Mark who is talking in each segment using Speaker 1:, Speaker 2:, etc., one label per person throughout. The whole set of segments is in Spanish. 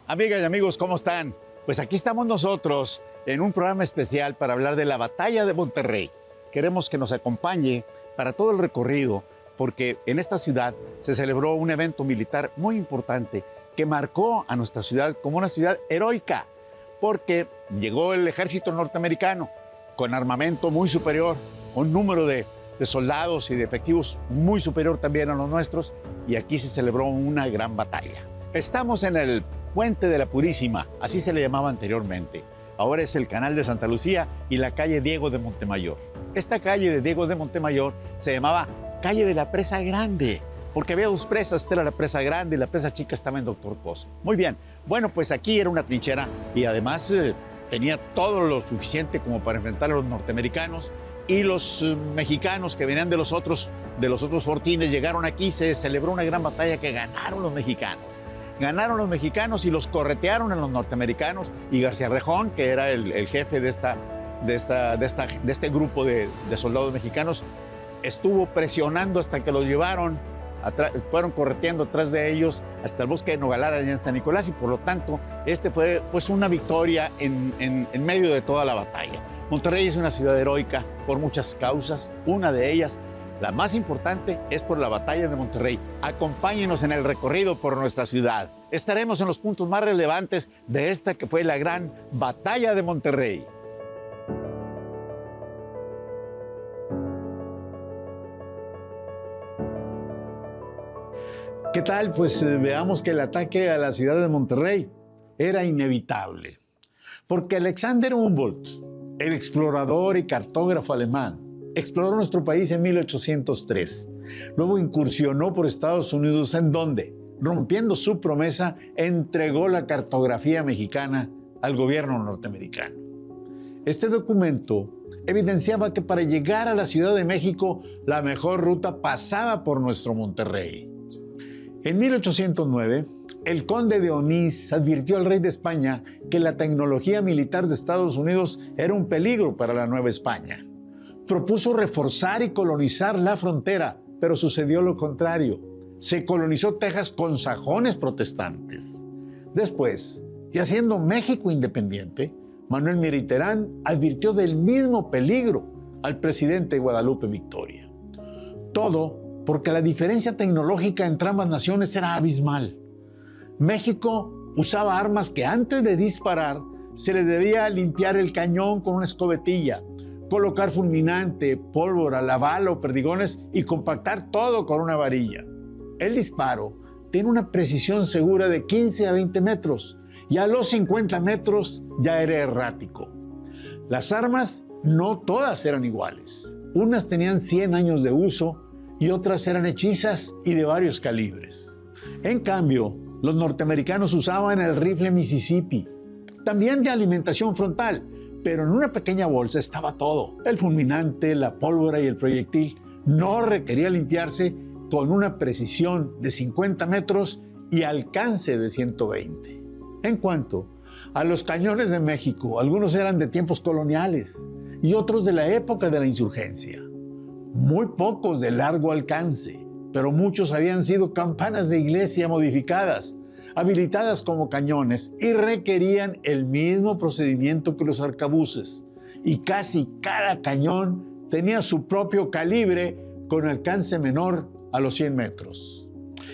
Speaker 1: Amigas y amigos, ¿cómo están? Pues aquí estamos nosotros en un programa especial para hablar de la Batalla de Monterrey. Queremos que nos acompañe para todo el recorrido, porque en esta ciudad se celebró un evento militar muy importante que marcó a nuestra ciudad como una ciudad heroica, porque llegó el ejército norteamericano con armamento muy superior, un número de soldados y de efectivos muy superior también a los nuestros, y aquí se celebró una gran batalla. Estamos en el Puente de la Purísima, así se le llamaba anteriormente. Ahora es el Canal de Santa Lucía y la calle Diego de Montemayor. Esta calle de Diego de Montemayor se llamaba Calle de la Presa Grande, porque había dos presas, esta era la Presa Grande y la Presa Chica estaba en Doctor Cosa. Muy bien, bueno, pues aquí era una trinchera y además tenía todo lo suficiente como para enfrentar a los norteamericanos, y los mexicanos que venían de los otros fortines llegaron aquí. Se celebró una gran batalla que ganaron los mexicanos. Ganaron los mexicanos y los corretearon a los norteamericanos, y García Rejón, que era el jefe de este grupo de soldados mexicanos, estuvo presionando hasta que los llevaron, fueron correteando atrás de ellos hasta el bosque de Nogalar allá en San Nicolás, y por lo tanto este fue pues una victoria en medio de toda la batalla. Monterrey es una ciudad heroica por muchas causas. Una de ellas, la más importante, es por la Batalla de Monterrey. Acompáñenos en el recorrido por nuestra ciudad. Estaremos en los puntos más relevantes de esta que fue la gran Batalla de Monterrey. ¿Qué tal? Pues veamos que el ataque a la ciudad de Monterrey era inevitable, porque Alexander Humboldt, el explorador y cartógrafo alemán, exploró nuestro país en 1803. Luego incursionó por Estados Unidos, en donde, rompiendo su promesa, entregó la cartografía mexicana al gobierno norteamericano. Este documento evidenciaba que para llegar a la Ciudad de México, la mejor ruta pasaba por nuestro Monterrey. En 1809, el conde de Onís advirtió al rey de España que la tecnología militar de Estados Unidos era un peligro para la Nueva España. Propuso reforzar y colonizar la frontera, pero sucedió lo contrario. Se colonizó Texas con sajones protestantes. Después, y haciendo México independiente, Manuel Mitterrand advirtió del mismo peligro al presidente Guadalupe Victoria. Todo porque la diferencia tecnológica entre ambas naciones era abismal. México usaba armas que antes de disparar se le debía limpiar el cañón con una escobetilla, colocar fulminante, pólvora, la bala o perdigones y compactar todo con una varilla. El disparo tiene una precisión segura de 15 a 20 metros y a los 50 metros ya era errático. Las armas no todas eran iguales. Unas tenían 100 años de uso y otras eran hechizas y de varios calibres. En cambio, los norteamericanos usaban el rifle Mississippi, también de alimentación frontal, pero en una pequeña bolsa estaba todo: el fulminante, la pólvora y el proyectil. No requería limpiarse, con una precisión de 50 metros y alcance de 120. En cuanto a los cañones de México, algunos eran de tiempos coloniales y otros de la época de la insurgencia. Muy pocos de largo alcance, pero muchos habían sido campanas de iglesia modificadas, habilitadas como cañones, y requerían el mismo procedimiento que los arcabuces. Y casi cada cañón tenía su propio calibre con alcance menor a los 100 metros.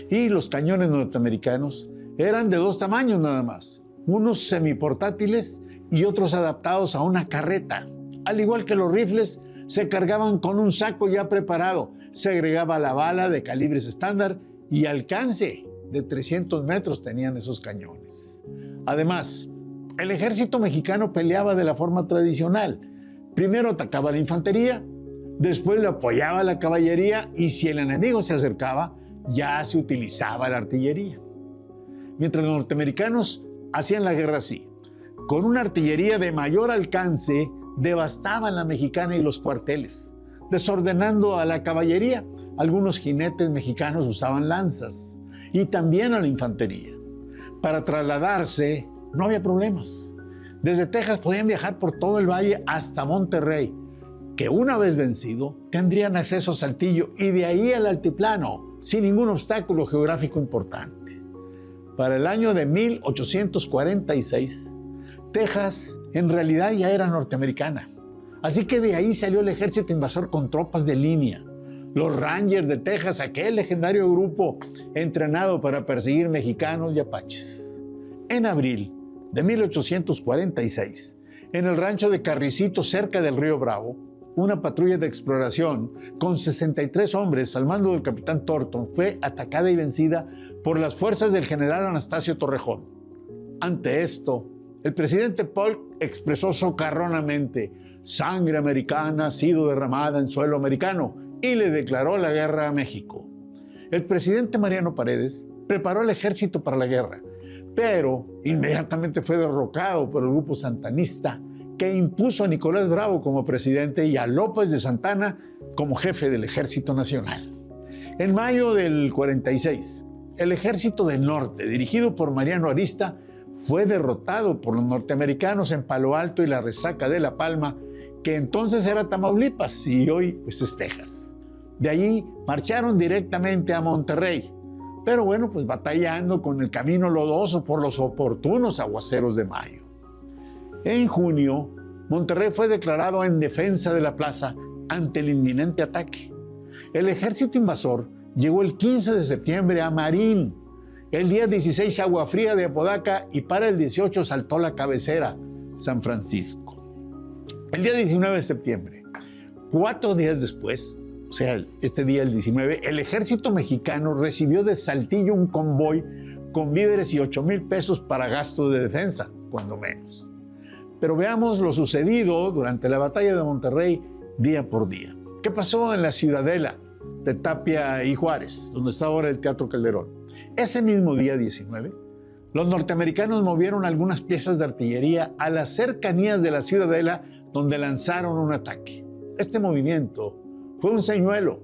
Speaker 1: Y los cañones norteamericanos eran de dos tamaños nada más, unos semiportátiles y otros adaptados a una carreta. Al igual que los rifles, se cargaban con un saco ya preparado, se agregaba la bala de calibres estándar y alcance de 300 metros tenían esos cañones. Además, el ejército mexicano peleaba de la forma tradicional. Primero atacaba la infantería, después le apoyaba la caballería, y si el enemigo se acercaba, ya se utilizaba la artillería. Mientras los norteamericanos hacían la guerra así, con una artillería de mayor alcance, devastaban la mexicana y los cuarteles, desordenando a la caballería. Algunos jinetes mexicanos usaban lanzas, y también a la infantería. Para trasladarse no había problemas. Desde Texas podían viajar por todo el valle hasta Monterrey, que una vez vencido tendrían acceso a Saltillo y de ahí al altiplano sin ningún obstáculo geográfico importante. para el año de 1846, Texas en realidad ya era norteamericana. Así que de ahí salió el ejército invasor con tropas de línea. Los Rangers de Texas, aquel legendario grupo entrenado para perseguir mexicanos y apaches. En abril de 1846, en el rancho de Carricito, cerca del río Bravo, una patrulla de exploración con 63 hombres al mando del capitán Thornton fue atacada y vencida por las fuerzas del general Anastasio Torrejón. Ante esto, el presidente Polk expresó socarronamente: sangre americana ha sido derramada en suelo americano, y le declaró la guerra a México. El presidente Mariano Paredes preparó el ejército para la guerra, pero inmediatamente fue derrocado por el grupo santanista, que impuso a Nicolás Bravo como presidente y a López de Santana como jefe del Ejército Nacional. En mayo del 46, el Ejército del Norte, dirigido por Mariano Arista, fue derrotado por los norteamericanos en Palo Alto y la Resaca de La Palma, que entonces era Tamaulipas y hoy pues es Texas. De allí marcharon directamente a Monterrey, pero bueno, pues batallando con el camino lodoso por los oportunos aguaceros de mayo. En junio, Monterrey fue declarado en defensa de la plaza ante el inminente ataque. El ejército invasor llegó el 15 de septiembre a Marín, el día 16 a Agua Fría de Apodaca y para el 18 saltó la cabecera, San Francisco. El día 19 de septiembre, 4 días después, o sea, este día el 19, el ejército mexicano recibió de Saltillo un convoy con víveres y 8,000 pesos para gastos de defensa, cuando menos. Pero veamos lo sucedido durante la batalla de Monterrey día por día. ¿Qué pasó en la Ciudadela de Tapia y Juárez, donde está ahora el Teatro Calderón? Ese mismo día 19, los norteamericanos movieron algunas piezas de artillería a las cercanías de la Ciudadela, donde lanzaron un ataque. Este movimiento fue un señuelo,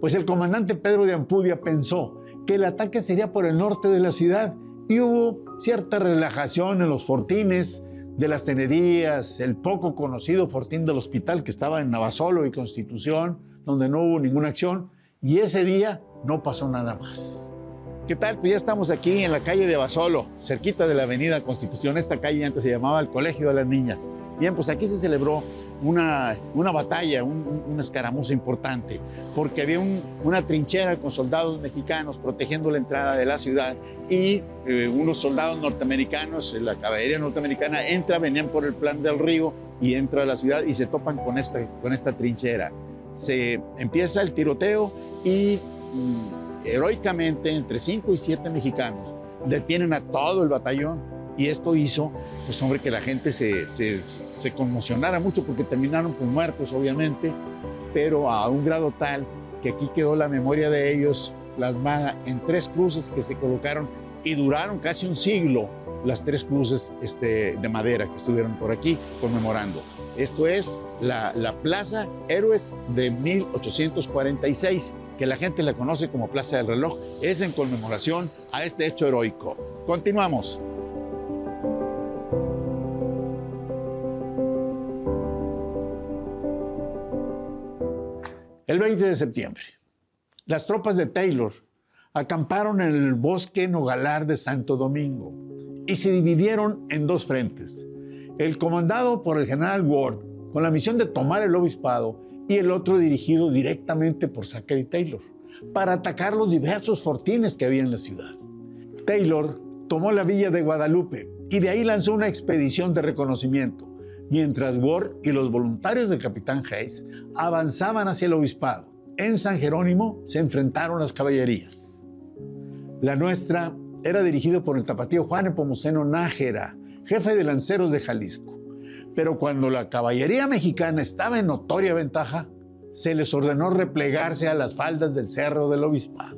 Speaker 1: pues el comandante Pedro de Ampudia pensó que el ataque sería por el norte de la ciudad y hubo cierta relajación en los fortines de las tenerías, el poco conocido fortín del hospital que estaba en Navasolo y Constitución, donde no hubo ninguna acción, y ese día no pasó nada más. ¿Qué tal? Pues ya estamos aquí en la calle de Abasolo, cerquita de la avenida Constitución. Esta calle antes se llamaba el Colegio de las Niñas. Bien, pues aquí se celebró una batalla, una escaramuza importante, porque había una trinchera con soldados mexicanos protegiendo la entrada de la ciudad y unos soldados norteamericanos, la caballería norteamericana venían por el plan del río y entra a la ciudad y se topan con esta trinchera. Se empieza el tiroteo y heroicamente entre 5 y 7 mexicanos detienen a todo el batallón y esto hizo, pues hombre, que la gente se conmocionara mucho porque terminaron pues muertos obviamente, pero a un grado tal que aquí quedó la memoria de ellos plasmada en 3 cruces que se colocaron y duraron casi un siglo, las 3 cruces de madera que estuvieron por aquí conmemorando. Esto es la Plaza Héroes de 1846, que la gente la conoce como Plaza del Reloj, es en conmemoración a este hecho heroico. Continuamos. El 20 de septiembre, las tropas de Taylor acamparon en el bosque Nogalar de Santo Domingo y se dividieron en 2 frentes. El comandado por el general Ward, con la misión de tomar el obispado, y el otro dirigido directamente por Zachary Taylor, para atacar los diversos fortines que había en la ciudad. Taylor tomó la villa de Guadalupe y de ahí lanzó una expedición de reconocimiento, mientras Ward y los voluntarios del capitán Hayes avanzaban hacia el obispado. En San Jerónimo se enfrentaron las caballerías. La nuestra era dirigida por el tapatío Juan Nepomuceno Nájera, jefe de lanceros de Jalisco. Pero cuando la caballería mexicana estaba en notoria ventaja, se les ordenó replegarse a las faldas del Cerro del Obispado.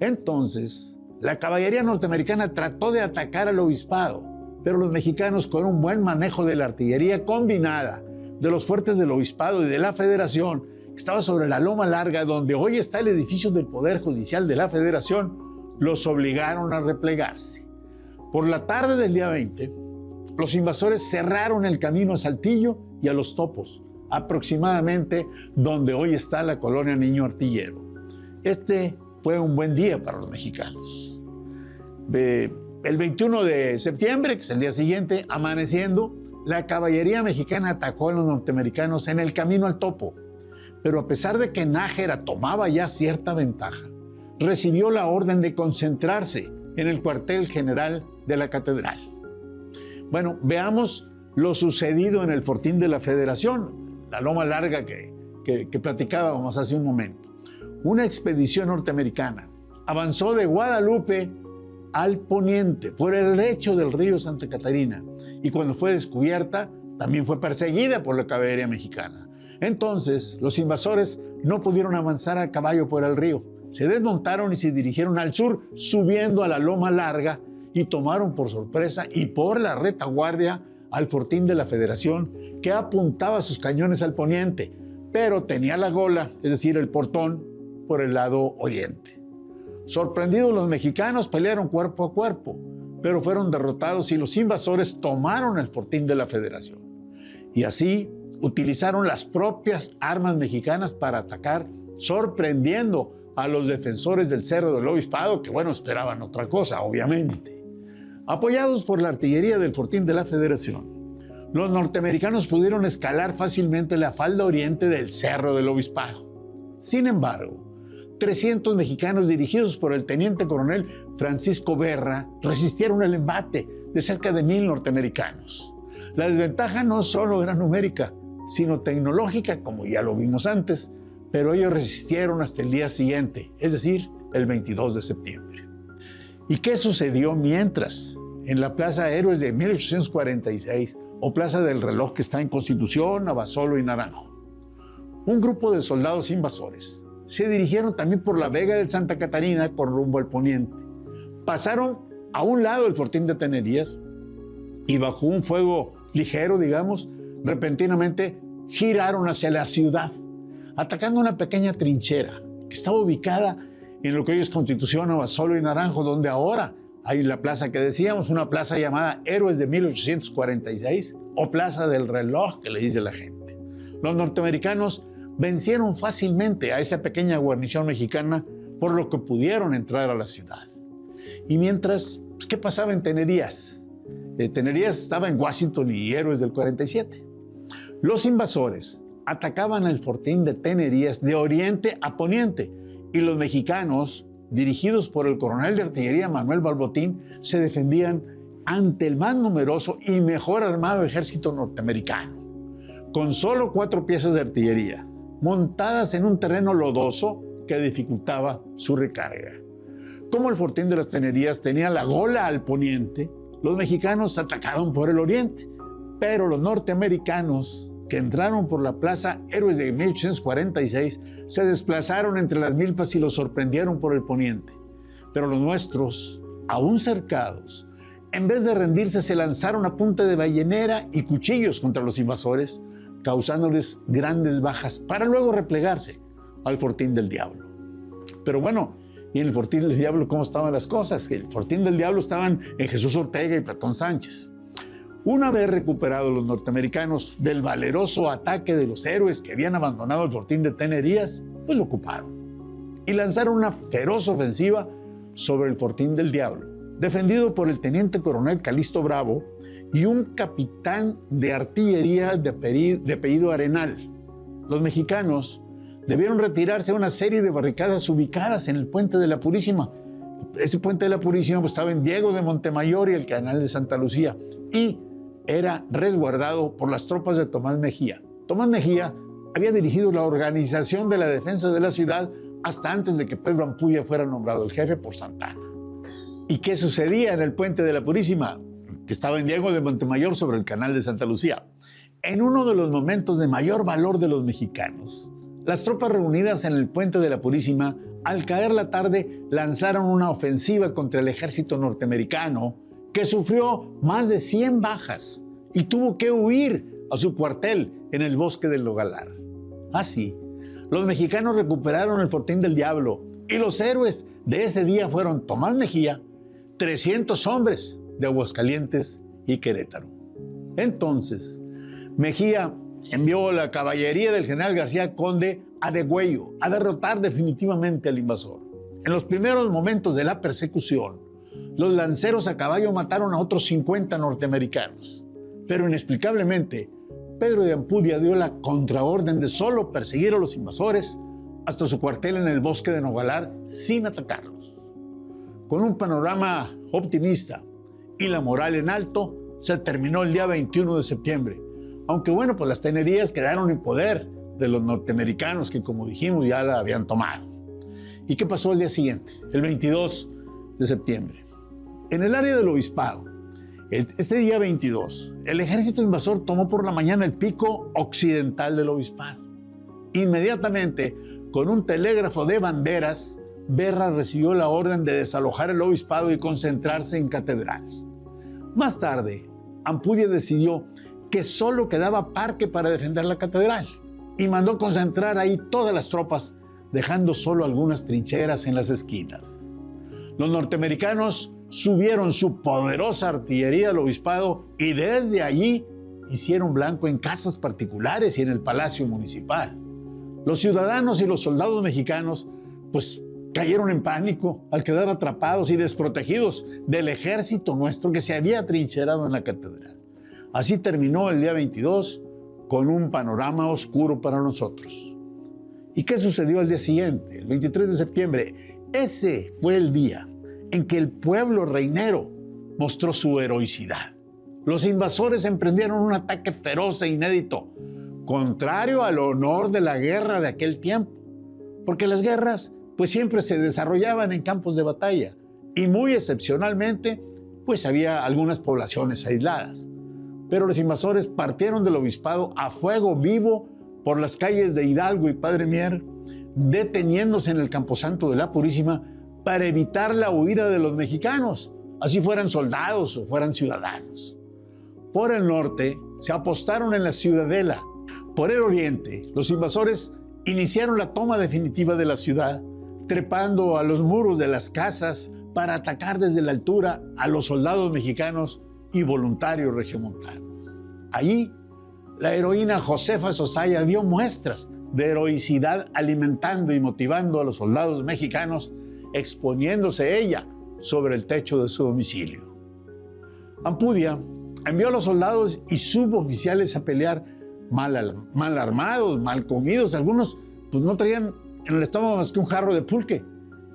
Speaker 1: Entonces, la caballería norteamericana trató de atacar al obispado, pero los mexicanos, con un buen manejo de la artillería combinada de los fuertes del obispado y de la Federación, que estaba sobre la Loma Larga, donde hoy está el edificio del Poder Judicial de la Federación, los obligaron a replegarse. Por la tarde del día 20, los invasores cerraron el camino a Saltillo y a Los Topos, aproximadamente donde hoy está la colonia Niño Artillero. Este fue un buen día para los mexicanos. El 21 de septiembre, que es el día siguiente, amaneciendo, la caballería mexicana atacó a los norteamericanos en el camino al Topo. Pero a pesar de que Nájera tomaba ya cierta ventaja, recibió la orden de concentrarse en el cuartel general de la catedral. Bueno, veamos lo sucedido en el Fortín de la Federación, la loma larga que platicábamos hace un momento. Una expedición norteamericana avanzó de Guadalupe al poniente, por el lecho del río Santa Catarina, y cuando fue descubierta, también fue perseguida por la caballería mexicana. Entonces, los invasores no pudieron avanzar a caballo por el río. Se desmontaron y se dirigieron al sur, subiendo a la loma larga, y tomaron por sorpresa y por la retaguardia al Fortín de la Federación, que apuntaba sus cañones al poniente, pero tenía la gola, es decir, el portón, por el lado oriente. Sorprendidos, los mexicanos pelearon cuerpo a cuerpo, pero fueron derrotados y los invasores tomaron el Fortín de la Federación. Y así utilizaron las propias armas mexicanas para atacar, sorprendiendo a los defensores del Cerro del Obispado, que bueno, esperaban otra cosa, obviamente. Apoyados por la artillería del Fortín de la Federación, los norteamericanos pudieron escalar fácilmente la falda oriente del Cerro del Obispado. Sin embargo, 300 mexicanos dirigidos por el teniente coronel Francisco Berra resistieron el embate de cerca de 1000 norteamericanos. La desventaja no solo era numérica, sino tecnológica, como ya lo vimos antes, pero ellos resistieron hasta el día siguiente, es decir, el 22 de septiembre. ¿Y qué sucedió mientras? En la Plaza Héroes de 1846, o Plaza del Reloj, que está en Constitución, Abasolo y Naranjo, un grupo de soldados invasores se dirigieron también por la Vega del Santa Catarina con rumbo al poniente. Pasaron a un lado del Fortín de Tenerías y bajo un fuego ligero, digamos, repentinamente giraron hacia la ciudad, atacando una pequeña trinchera que estaba ubicada en lo que hoy es Constitución, Abasolo y Naranjo, donde ahora hay la plaza que decíamos, una plaza llamada Héroes de 1846 o Plaza del Reloj, que le dice la gente. Los norteamericanos vencieron fácilmente a esa pequeña guarnición mexicana, por lo que pudieron entrar a la ciudad. Y mientras, pues, ¿qué pasaba en Tenerías? Tenerías estaba en Washington y Héroes del 47. Los invasores atacaban el Fortín de Tenerías de oriente a poniente, y los mexicanos, dirigidos por el coronel de artillería Manuel Balbotín, se defendían ante el más numeroso y mejor armado ejército norteamericano, con solo 4 piezas de artillería, montadas en un terreno lodoso que dificultaba su recarga. Como el Fortín de las Tenerías tenía la gola al poniente, los mexicanos atacaron por el oriente, pero los norteamericanos, que entraron por la Plaza Héroes de 1846, se desplazaron entre las milpas y los sorprendieron por el poniente. Pero los nuestros, aún cercados, en vez de rendirse, se lanzaron a punta de bayonera y cuchillos contra los invasores, causándoles grandes bajas para luego replegarse al Fortín del Diablo. Pero bueno, y en el Fortín del Diablo, ¿cómo estaban las cosas? El Fortín del Diablo estaban en Jesús Ortega y Platón Sánchez. Una vez recuperados los norteamericanos del valeroso ataque de los héroes que habían abandonado el Fortín de Tenerías, pues lo ocuparon y lanzaron una feroz ofensiva sobre el Fortín del Diablo, defendido por el teniente coronel Calixto Bravo y un capitán de artillería de apellido Arenal. Los mexicanos debieron retirarse a una serie de barricadas ubicadas en el Puente de la Purísima. Ese Puente de la Purísima pues, estaba en Diego de Montemayor y el Canal de Santa Lucía, y era resguardado por las tropas de Tomás Mejía. Tomás Mejía había dirigido la organización de la defensa de la ciudad hasta antes de que Pedro Ampudia fuera nombrado el jefe por Santana. ¿Y qué sucedía en el Puente de la Purísima? Que estaba en Diego de Montemayor sobre el Canal de Santa Lucía. En uno de los momentos de mayor valor de los mexicanos, las tropas reunidas en el Puente de la Purísima, al caer la tarde, lanzaron una ofensiva contra el ejército norteamericano, que sufrió más de 100 bajas y tuvo que huir a su cuartel en el bosque del Nogalar. Así, los mexicanos recuperaron el Fortín del Diablo, y los héroes de ese día fueron Tomás Mejía, 300 hombres de Aguascalientes y Querétaro. Entonces, Mejía envió la caballería del general García Conde a Degüello a derrotar definitivamente al invasor. En los primeros momentos de la persecución, los lanceros a caballo mataron a otros 50 norteamericanos. Pero inexplicablemente, Pedro de Ampudia dio la contraorden de solo perseguir a los invasores hasta su cuartel en el bosque de Nogalar sin atacarlos. Con un panorama optimista y la moral en alto, se terminó el día 21 de septiembre. Aunque bueno, pues las tenerías quedaron en poder de los norteamericanos que, como dijimos, ya la habían tomado. ¿Y qué pasó el día siguiente, el 22 de septiembre? En el área del obispado, este día 22, el ejército invasor tomó por la mañana el pico occidental del obispado. Inmediatamente, con un telégrafo de banderas, Berra recibió la orden de desalojar el obispado y concentrarse en Catedral. Más tarde, Ampudia decidió que solo quedaba Parque para defender la catedral y mandó concentrar ahí todas las tropas, dejando solo algunas trincheras en las esquinas. Los norteamericanos subieron su poderosa artillería al obispado y desde allí hicieron blanco en casas particulares y en el palacio municipal. Los ciudadanos y los soldados mexicanos pues cayeron en pánico al quedar atrapados y desprotegidos del ejército nuestro que se había atrincherado en la catedral. Así terminó el día 22 con un panorama oscuro para nosotros. ¿Y qué sucedió al día siguiente, el 23 de septiembre? Ese fue el día en que el pueblo reinero mostró su heroicidad. Los invasores emprendieron un ataque feroz e inédito, contrario al honor de la guerra de aquel tiempo, porque las guerras pues siempre se desarrollaban en campos de batalla y muy excepcionalmente pues había algunas poblaciones aisladas. Pero los invasores partieron del obispado a fuego vivo por las calles de Hidalgo y Padre Mier, deteniéndose en el Camposanto de la Purísima para evitar la huida de los mexicanos, así fueran soldados o fueran ciudadanos. Por el norte se apostaron en la Ciudadela. Por el oriente, los invasores iniciaron la toma definitiva de la ciudad, trepando a los muros de las casas para atacar desde la altura a los soldados mexicanos y voluntarios regiomontanos. Allí, la heroína Josefa Sosaya dio muestras de heroicidad alimentando y motivando a los soldados mexicanos, exponiéndose ella sobre el techo de su domicilio. Ampudia envió a los soldados y suboficiales a pelear mal armados, mal comidos. Algunos pues, no traían en el estómago más que un jarro de pulque.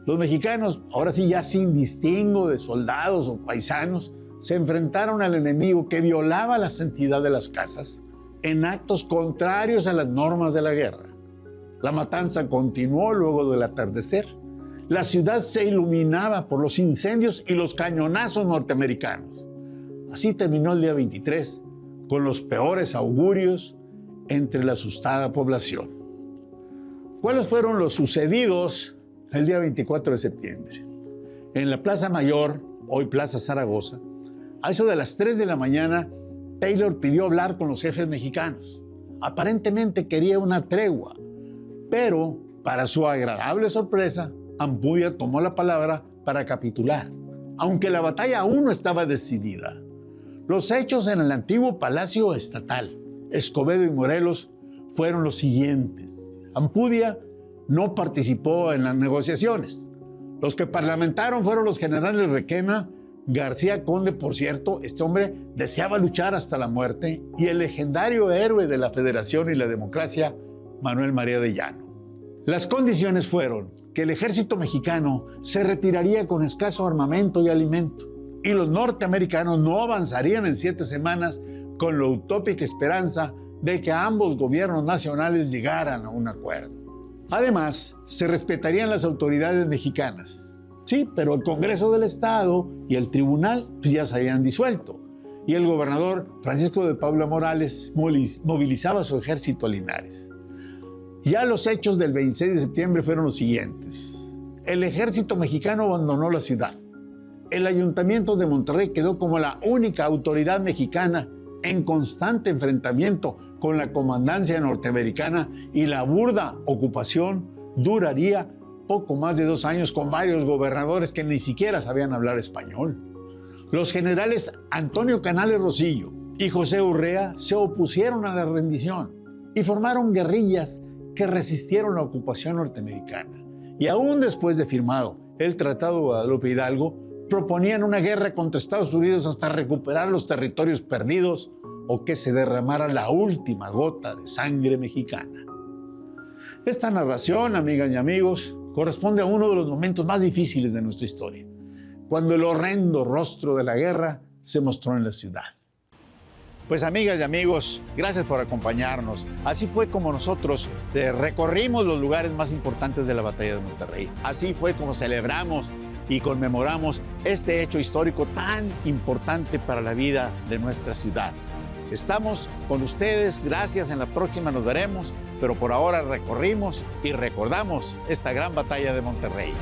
Speaker 1: Los mexicanos, ahora sí ya sin distingo de soldados o paisanos, se enfrentaron al enemigo que violaba la santidad de las casas en actos contrarios a las normas de la guerra. La matanza continuó luego del atardecer. La ciudad se iluminaba por los incendios y los cañonazos norteamericanos. Así terminó el día 23, con los peores augurios entre la asustada población. ¿Cuáles fueron los sucedidos el día 24 de septiembre? En la Plaza Mayor, hoy Plaza Zaragoza, a eso de las 3 de la mañana, Taylor pidió hablar con los jefes mexicanos. Aparentemente quería una tregua, pero para su agradable sorpresa, Ampudia tomó la palabra para capitular, aunque la batalla aún no estaba decidida. Los hechos en el antiguo Palacio Estatal, Escobedo y Morelos, fueron los siguientes. Ampudia no participó en las negociaciones. Los que parlamentaron fueron los generales Requena, García Conde, por cierto, este hombre deseaba luchar hasta la muerte, y el legendario héroe de la Federación y la democracia, Manuel María de Llano. Las condiciones fueron que el ejército mexicano se retiraría con escaso armamento y alimento, y los norteamericanos no avanzarían en 7 semanas con la utópica esperanza de que ambos gobiernos nacionales llegaran a un acuerdo. Además, se respetarían las autoridades mexicanas. Sí, pero el Congreso del Estado y el Tribunal pues, ya se habían disuelto, y el gobernador Francisco de Paula Morales movilizaba su ejército a Linares. Ya los hechos del 26 de septiembre fueron los siguientes. El ejército mexicano abandonó la ciudad. El ayuntamiento de Monterrey quedó como la única autoridad mexicana en constante enfrentamiento con la comandancia norteamericana, y la burda ocupación duraría poco más de 2 años con varios gobernadores que ni siquiera sabían hablar español. Los generales Antonio Canales Rosillo y José Urrea se opusieron a la rendición y formaron guerrillas que resistieron la ocupación norteamericana. Y aún después de firmado el Tratado de Guadalupe Hidalgo, proponían una guerra contra Estados Unidos hasta recuperar los territorios perdidos o que se derramara la última gota de sangre mexicana. Esta narración, amigas y amigos, corresponde a uno de los momentos más difíciles de nuestra historia, cuando el horrendo rostro de la guerra se mostró en la ciudad. Pues amigas y amigos, gracias por acompañarnos. Así fue como nosotros recorrimos los lugares más importantes de la batalla de Monterrey. Así fue como celebramos y conmemoramos este hecho histórico tan importante para la vida de nuestra ciudad. Estamos con ustedes, gracias, en la próxima nos veremos, pero por ahora recorrimos y recordamos esta gran batalla de Monterrey.